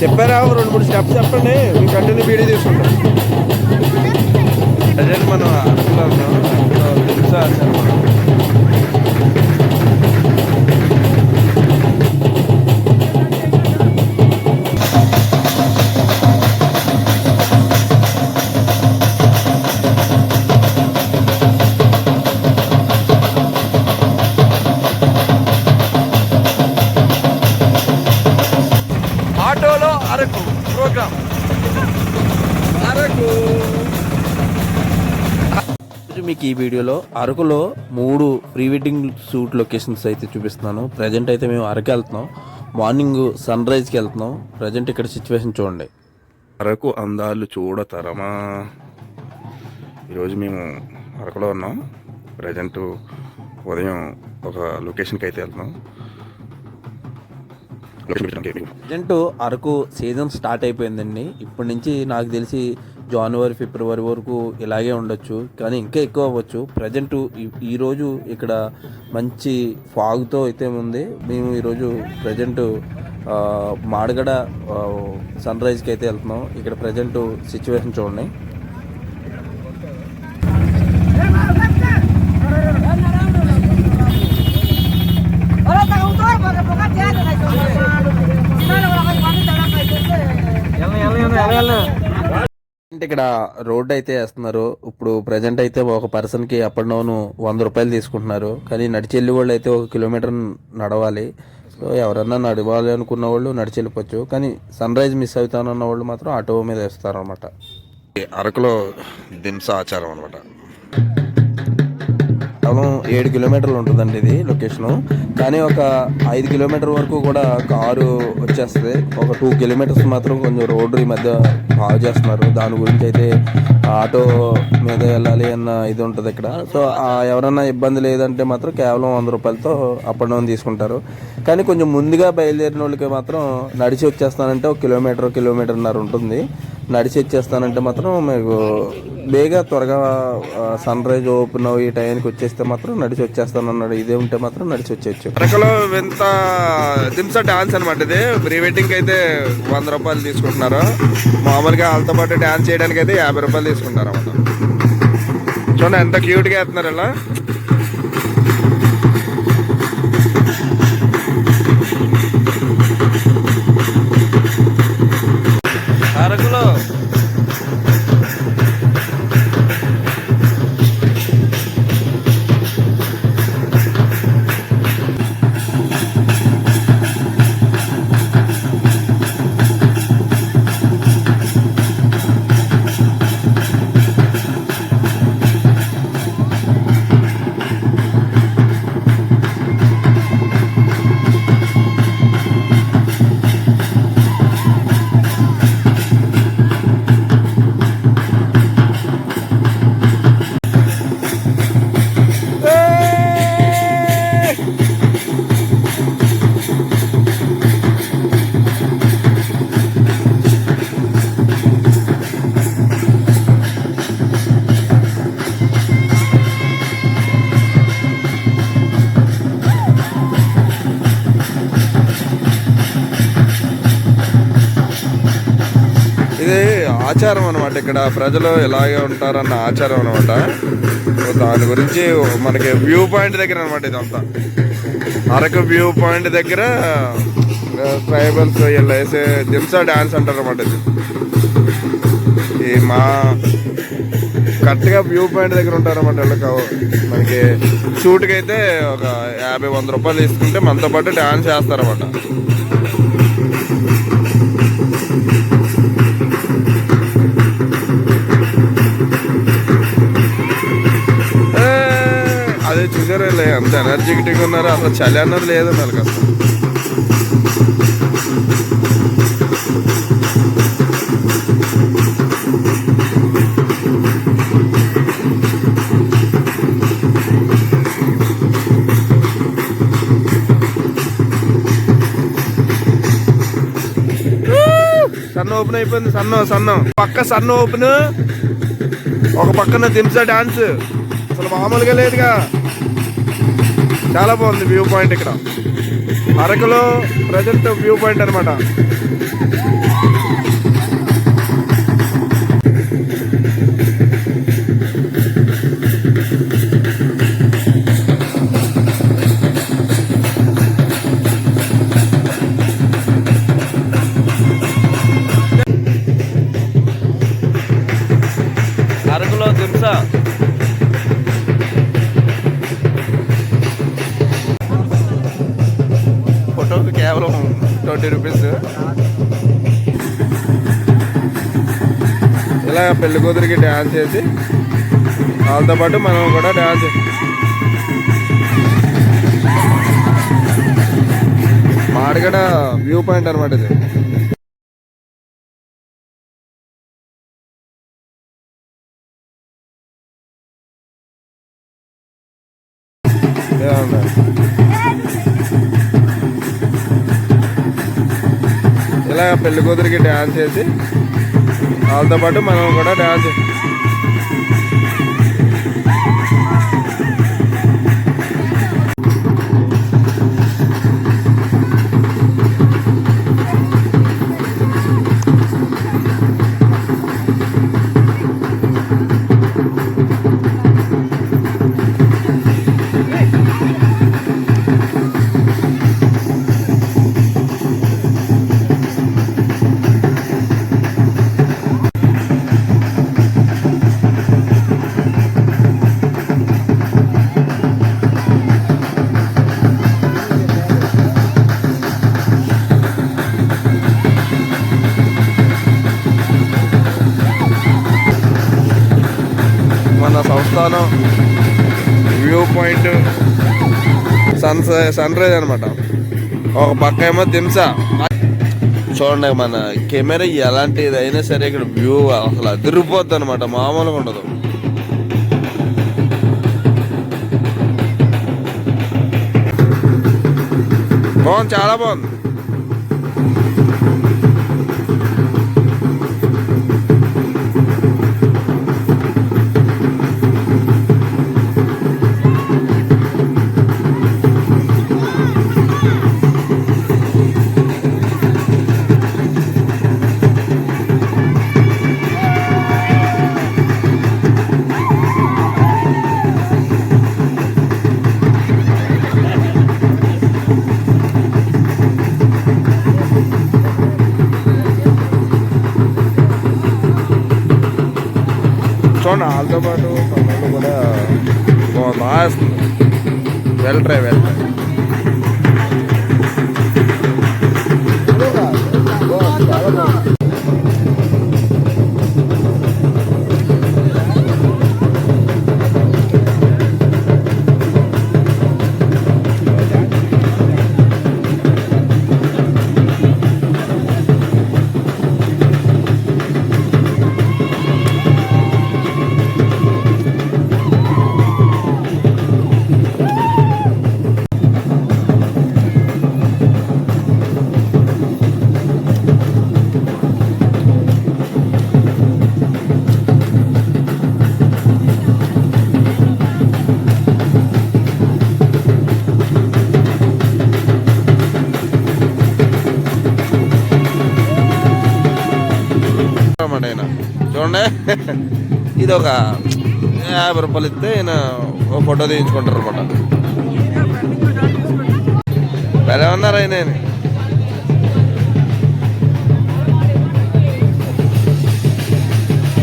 చెప్పారా 2-3 స్టెప్స్ చెప్పండి, మీకు కంటిన్యూ వీడియో తీసుకుంటాం. ప్రజెంట్ మనం అరకులో ఉన్నాం. తెలుసా ఆటోలో అరకు ప్రోగ్రామ్. అరకు మీకు ఈ వీడియోలో అరకులో 3 ప్రీ వెడ్డింగ్ షూట్ లొకేషన్స్ అయితే చూపిస్తున్నాను. ప్రజెంట్ అయితే మేము అరకు వెళ్తున్నాం. మార్నింగ్ సన్ రైజ్కి వెళ్తున్నాం. ప్రజెంట్ ఇక్కడ సిచ్యువేషన్ చూడండి. అరకు అందాలు చూడతరమా. ఈరోజు మేము అరకులో ఉన్నాం. ప్రజెంట్ ఉదయం ఒక లొకేషన్కి అయితే వెళ్తున్నాం. ప్రజెంట్ అరకు సీజన్ స్టార్ట్ అయిపోయిందండి. ఇప్పటి నుంచి నాకు తెలిసి జనవరి ఫిబ్రవరి వరకు ఇలాగే ఉండొచ్చు, కానీ ఇంకా ఎక్కువ అవ్వచ్చు. ప్రజెంట్ ఈరోజు ఇక్కడ మంచి ఫాగ్తో అయితే ఉంది. మేము ఈరోజు ప్రజెంట్ మాడగడ సన్ రైజ్కి అయితే వెళ్తున్నాం. ఇక్కడ ప్రజెంట్ సిచ్యువేషన్ చూడండి. ఇక్కడ రోడ్ అయితే వేస్తున్నారు. ఇప్పుడు ప్రజెంట్ అయితే ఒక పర్సన్కి అప్ అండ్ డౌన్ 100 రూపాయలు తీసుకుంటున్నారు. కానీ నడిచి వెళ్ళే వాళ్ళు అయితే 1 కిలోమీటర్ నడవాలి. సో ఎవరన్నా నడవాలి అనుకున్న వాళ్ళు నడిచి వెళ్ళిపోవచ్చు. కానీ సన్ రైజ్ మిస్ అవుతానన్న వాళ్ళు మాత్రం ఆటో మీద వేస్తారు అనమాట. అరకులో దింస ఆచారం అనమాట. కేవలం 7 కిలోమీటర్లు ఉంటుందండి ఇది లొకేషను. కానీ ఒక 5 కిలోమీటర్ వరకు కూడా కారు వచ్చేస్తుంది. ఒక 2 కిలోమీటర్స్ మాత్రం కొంచెం రోడ్డు ఈ మధ్య బాగు చేస్తున్నారు. దాని గురించి అయితే ఆటో మీద వెళ్ళాలి అన్న ఇది ఉంటుంది ఇక్కడ. సో ఎవరన్నా ఇబ్బంది లేదంటే మాత్రం కేవలం 100 రూపాయలతో అప్ అండ్ డౌన్ తీసుకుంటారు. కానీ కొంచెం ముందుగా బయలుదేరిన వాళ్ళకి మాత్రం నడిచి వచ్చేస్తానంటే 1 కిలోమీటర్ 1.5 కిలోమీటర్న్నర ఉంటుంది. నడిచి వచ్చేస్తానంటే మాత్రం మీకు త్వరగా సన్ రైజ్ ఓపెన్ ఈ టైంకి వచ్చేస్తే మాత్రం నడిచి వచ్చేస్తాను అన్నాడు. ఇదే ఉంటే మాత్రం నడిచి వచ్చేయచ్చు. అరకులో వింత దింస డాన్స్ అనమాట. ఇది ప్రీ వెడ్డింగ్ అయితే 100 రూపాయలు తీసుకుంటున్నారు. మామూలుగా వాళ్ళతో పాటు డాన్స్ చేయడానికి అయితే 50 రూపాయలు తీసుకుంటారు అన్నమాట. చూడండి ఎంత క్యూట్గా వేస్తున్నారు ఇలా. అరకులో ఇది ఆచారం అనమాట. ఇక్కడ ప్రజలు ఇలాగే ఉంటారన్న ఆచారం అనమాట. దాని గురించి మనకి వ్యూ పాయింట్ దగ్గర అనమాట. ఇదంతా అరకు వ్యూ పాయింట్ దగ్గర ట్రైబల్స్ ఇలా వేసే దింసా డాన్స్ అంటారు అనమాట. ఇది మా కరెక్ట్గా వ్యూ పాయింట్ దగ్గర ఉంటారన్నమాట. వీళ్ళకి మనకి షూట్కి అయితే ఒక 50-100 రూపాయలు తీసుకుంటే మనతో పాటు డాన్స్ చేస్తారన్నమాట. అదే చూసారా ఎంత ఎనర్జెటిక్గా ఉన్నారు. అసలు చలి అన్నది లేదు వాళ్ళకి అసలు. సన్న ఓపెన్ అయిపోయింది. సన్న పక్క సన్న ఓపెన్, ఒక పక్కన దింసా డాన్స్. అసలు మామూలుగా లేదుగా. చాలా బాగుంది వ్యూ పాయింట్ ఇక్కడ. అరకులో ప్రజెంట్ వ్యూ పాయింట్ అనమాట. అరకులో దింసా ఫోటోకి కేవలం 20 రూపీస్. ఇలా పెళ్లి కూతురికి డ్యాన్స్ చేసి వాళ్ళతో పాటు మనం కూడా డ్యాన్స్. మాడగడ వ్యూ పాయింట్ అనమాట ఇది. ఇలా పెళ్లి కూతురికి డ్యాన్స్ చేసి వాళ్ళతో పాటు మనం కూడా డ్యాన్స్. మన సంస్థానం వ్యూ పాయింట్ సన్ రైజ్ అనమాట. ఒక పక్క ఏమో దింసా. చూడండి మన కెమెరా ఎలాంటిది అయినా సరే ఇక్కడ వ్యూ అసలు అదిరిపోద్ది అనమాట, మామూలుగా ఉండదు. బాగుంది, చాలా బాగుంది. చూడండి వాళ్ళతో పాటు తమ్ముళ్ళు కూడా బాగా వస్తుంది. Well try. చూడండి ఇది ఒక 50 రూపాయలు ఇస్తే ఈయన ఒక ఫోటో తీయించుకుంటారు అనమాట. ఎలా ఉన్నారు ఆయన?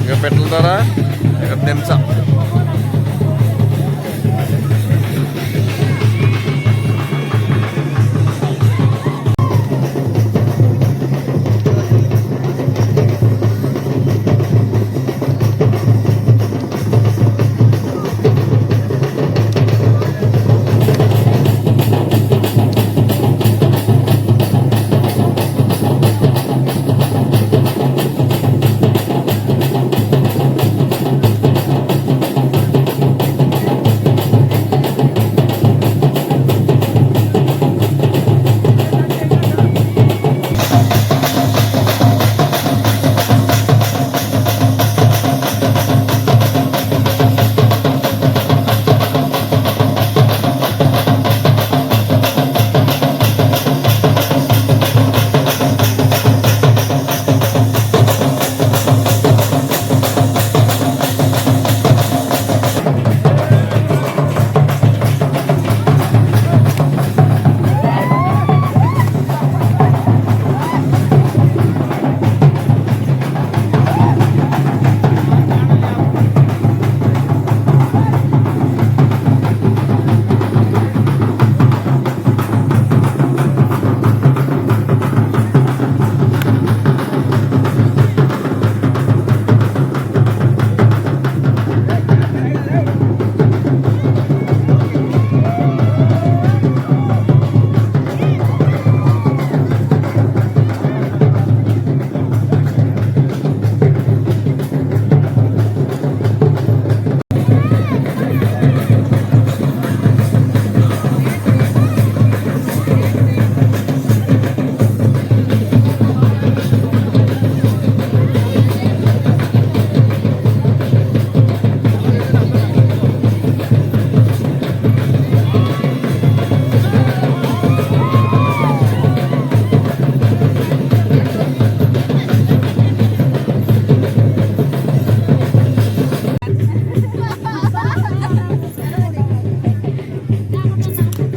ఇంకా పెట్టలుతారా ఇక్కడ దింసా.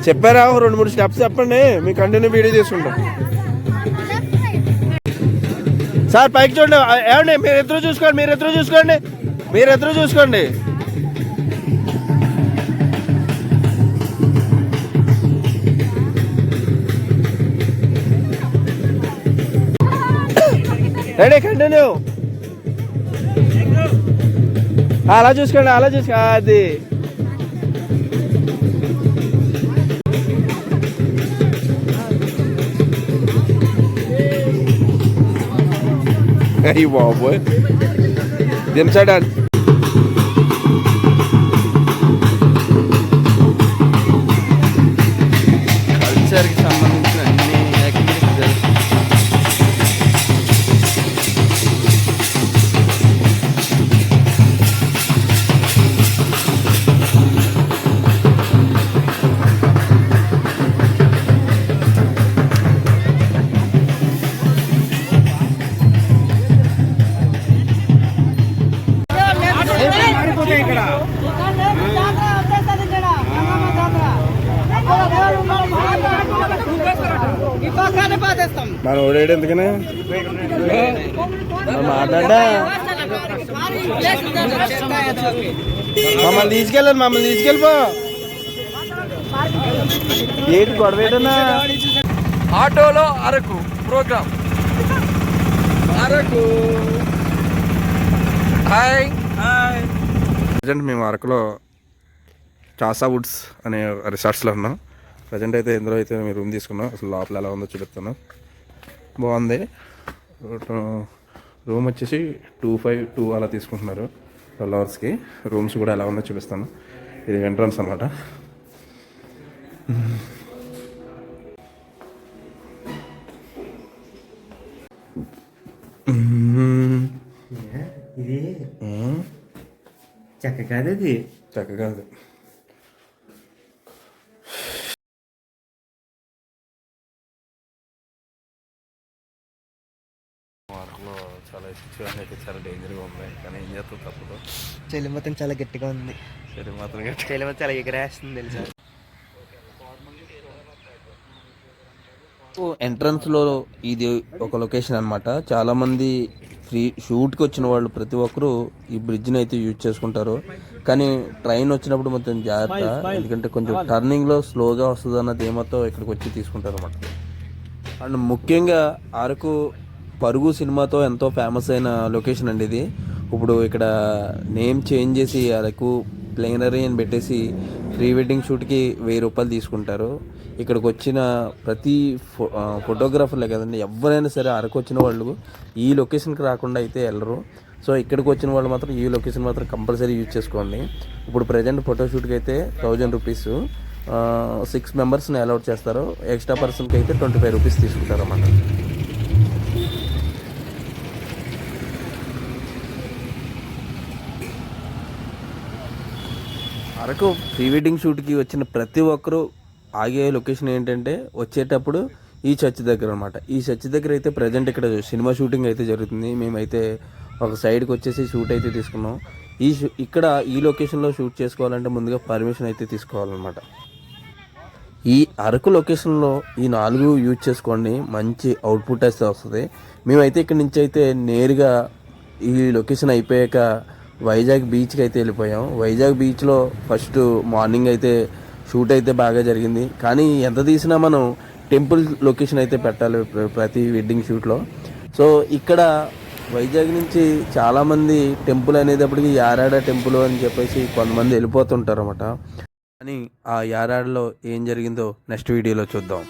చెప్పారా 2-3 స్టెప్స్ చెప్పండి, మీ కంటిన్యూ వీడియో తీసుకుంటాం. సార్ పైకి చూడండి. ఏమండి మీరు ఎదురు చూసుకోండి, మీరు ఎదురు చూసుకోండి. Ready, continue. అలా చూసుకోండి, అది. అయ్యి బాబోయ్, దించడానికి కల్చర్కి సంబంధించిన అన్ని యాక్టివిటీస్ జరుగుతాయి. మన ఓడేడు ఎందుకనే మాట్లాడా. మమ్మల్ని తీసుకెళ్ళిపో. ఏంటి గొడవేటనా? ఆటోలో Araku program. Araku hi. Present మేము అరకులో చాసా వుడ్స్ అనే రిసార్ట్స్లో ఉన్నాం. ప్రజెంట్ అయితే ఇందులో అయితే మేము రూమ్ తీసుకున్నాం. అసలు లోపల ఎలా ఉందో చూపిస్తాను. బాగుంది. రూమ్ వచ్చేసి 252 అలా తీసుకుంటున్నారు 12 అవర్స్కి. రూమ్స్ కూడా ఎలా ఉందో చూపిస్తాను. ఇది ఎంట్రన్స్ అన్నమాట. ఇది చెక్క కాదు, అది చెక్క కాదు. మార్కులో చాలా సిచ్యువేషన్ అయితే చాలా డేంజర్గా ఉంది, కానీ ఏం చేస్తాం తప్పదు. చెల్లి మొత్తం చాలా గట్టిగా ఉంది. సరే మాత్రం చెల్లి మొత్తం చాలా ఎగరేస్తుంది తెలుసా. ఎంట్రన్స్లో ఇది ఒక లొకేషన్ అనమాట. చాలామంది షూట్కి వచ్చిన వాళ్ళు ప్రతి ఒక్కరూ ఈ బ్రిడ్జ్ని అయితే యూజ్ చేసుకుంటారు. కానీ ట్రైన్ వచ్చినప్పుడు మొత్తం జాగ్రత్త, ఎందుకంటే కొంచెం టర్నింగ్లో స్లోగా వస్తుంది అన్న ధీమాతో ఇక్కడికి వచ్చి తీసుకుంటారు అనమాట. అండ్ ముఖ్యంగా అరకు పరుగు సినిమాతో ఎంతో ఫేమస్ అయిన లొకేషన్ అండి ఇది. ఇప్పుడు ఇక్కడ నేమ్ చేంజ్ చేసి అరకు ప్లేనరీ అని పెట్టేసి ప్రీ వెడ్డింగ్ షూట్కి 1000 రూపాయలు తీసుకుంటారు. ఇక్కడికి వచ్చిన ప్రతి ఫోటోగ్రాఫర్లే కదండి, ఎవరైనా సరే అరకు వచ్చిన వాళ్ళు ఈ లొకేషన్కి రాకుండా అయితే వెళ్ళరు. సో ఇక్కడికి వచ్చిన వాళ్ళు మాత్రం ఈ లొకేషన్ మాత్రం కంపల్సరీ యూజ్ చేసుకోండి. ఇప్పుడు ప్రజెంట్ ఫోటోషూట్కి అయితే 1000 రూపీస్, 6 మెంబర్స్ని అలౌట్ చేస్తారు. ఎక్స్ట్రా పర్సన్కి అయితే 25 రూపీస్ తీసుకుంటారు అన్నమాట. అరకు ప్రీ వెడ్డింగ్ షూట్కి వచ్చిన ప్రతి ఒక్కరూ ఆగే లొకేషన్ ఏంటంటే వచ్చేటప్పుడు ఈ చర్చ్ దగ్గర అనమాట. ఈ చర్చ్ దగ్గర అయితే ప్రజెంట్ ఇక్కడ సినిమా షూటింగ్ అయితే జరుగుతుంది. మేమైతే ఒక సైడ్కి వచ్చేసి షూట్ అయితే తీసుకున్నాం. ఇక్కడ ఈ లొకేషన్లో షూట్ చేసుకోవాలంటే ముందుగా పర్మిషన్ అయితే తీసుకోవాలన్నమాట. ఈ అరకు లొకేషన్లో ఈ 4 యూజ్ చేసుకోండి, మంచి అవుట్పుట్ అయితే వస్తుంది. మేమైతే ఇక్కడి నుంచి అయితే నేరుగా ఈ లొకేషన్ అయిపోయాక వైజాగ్ బీచ్కి అయితే వెళ్ళిపోయాం. వైజాగ్ బీచ్లో ఫస్ట్ మార్నింగ్ అయితే షూట్ అయితే బాగా జరిగింది. కానీ ఎంత తీసినా మనం టెంపుల్ లొకేషన్ అయితే పెట్టాలి ప్రతి వెడ్డింగ్ షూట్లో. సో ఇక్కడ వైజాగ్ నుంచి చాలామంది టెంపుల్ అనేటప్పటికి యారాడ టెంపుల్ అని చెప్పేసి కొంతమంది వెళ్ళిపోతుంటారు అన్నమాట. కానీ ఆ యారాడలో ఏం జరిగిందో నెక్స్ట్ వీడియోలో చూద్దాం.